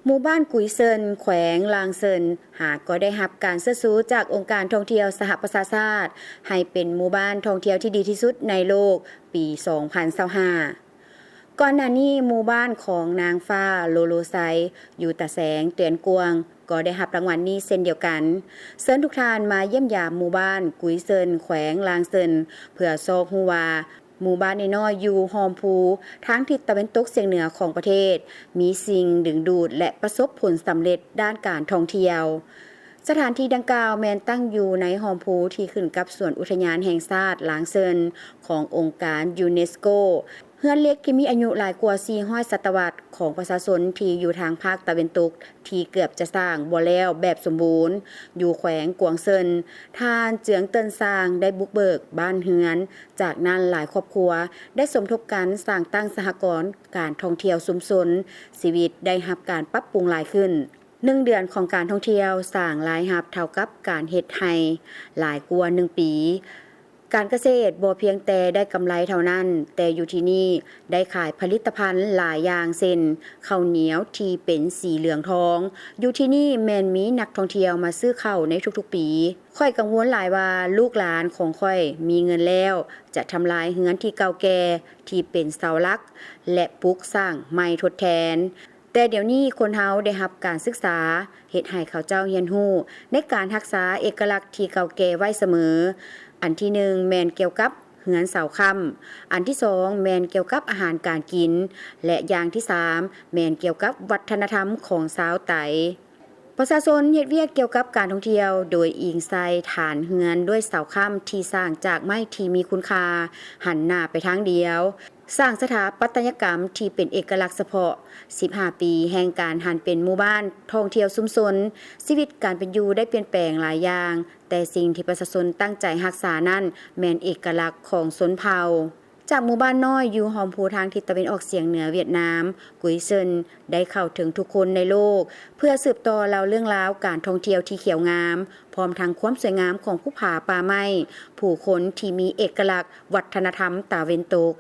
หมู่บ้านกุยเซินแขวงลางเซินหากก็ได้รับการเสนอสูจากองค์การท่องเที่ยวสหประชาชาติให้เป็นหมู่บ้านท่องเที่ยวที่ดีที่สุดในโลกปี 2025 ก่อนหน้านี้หมู่บ้านของนางฟ้าโลโลไซอยู่ตะแสงเตือนกวงก็ได้รับรางวัลนี้เช่นเดียวกันเชิญทุกท่านมาเยี่ยมยามหมู่บ้านกุยเซินแขวงลางเซินเพื่อซอกฮู้ว่าหมู่บ้านน้อยๆอยู่หอมพูทางทิศตะวันตกเฉียงเหนือของประเทศมีสิ่งดึงดูดและประสบผลสำเร็จด้านการท่องเที่ยวสถานที่ดังกล่าวแม้นตั้งอยู่ในหอมพูที่ขึ้นกับสวนอุทยานแห่งชาติหลางเซินขององค์การยูเนสโกเฮือนเล็กที่มีอายุหลายกว่า400ศตวรรษของประชาชนที่อยู่ทางภาคตะวันตกที่เกือบจะสร้างบ่แล้วแบบสมบูรณ์อยู่แขวงกวางเซินท่านเจืองเติ้นซางได้บุกเบิกบ้านเฮือนจากนั้นหลายครอบครัวได้สมทบกันสร้างตั้งสหกรณ์การท่องเที่ยวชุมชนชีวิตได้รับการปรับปรุงหลายขึ้น1 เดือนของการท่องเที่ยวสร้างรายรับเท่ากับการเฮ็ดให้หลายกว่า1 ปีการเกษตรบ่เพียงแต่ได้กำไรเท่านั้นแต่อยู่ที่นี่ได้ขายผลิตภัณฑ์หลายอย่างเช่นข้าวเหนียวที่เป็นสีเหลืองทองอยู่ที่นี่แม่นมีนักท่องเที่ยวมาซื้อข้าวในทุกๆปีค่อยกังวลหลายว่าลูกหลานของค่อยมีเงินแล้วจะทำลายเฮือนที่เก่าแก่ที่เป็นเสาหลักและปลูกสร้างใหม่ทดแทนแต่เดี๋ยวนี้คนเฮาได้รับการศึกษาเฮ็ดให้เขาเจ้าเรียนรู้ในการรักษาเอกลักษณ์ที่เก่าแก่ไว้เสมออันที่1แม่นเกี่ยวกับเฮือนเสาค่ำอันที่2แม่นเกี่ยวกับอาหารการกินและอย่างที่3แม่นเกี่ยวกับวัฒนธรรมของชาวไตประชาชนเฮ็ดเวียกเกี่ยวกับการท่องเที่ยวโดยอิงใส่ฐานเฮือนด้วยเสาค่ำที่สร้างจากไม้ที่มีคุณค่าหันหน้าไปทางเดียวสร้างสถาปัตยกรรมที่เป็นเอกลักษณ์เฉพาะ15 ปีแห่งการหันเป็นหมู่บ้านท่องเที่ยวชุมชนชีวิตการเป็นอยู่ได้เปลี่ยนแปลงหลายอย่างแต่สิ่งที่ประชาชนตั้งใจรักษานั้นแม่นเอกลักษณ์ของชนเผ่าจากหมู่บ้านน้อยอยู่หอมพูทางทิศตะวันออกเฉียงเหนือเวียดนามกุยเซินได้เข้าถึงทุกคนในโลกเพื่อสืบต่อเล่าเรื่องราวการท่องเที่ยวที่เขียวงามพร้อมทั้งความสวยงามของภูผาป่าไม้ผู้คนที่มีเอกลักษณ์วัฒนธรรมตะวันตก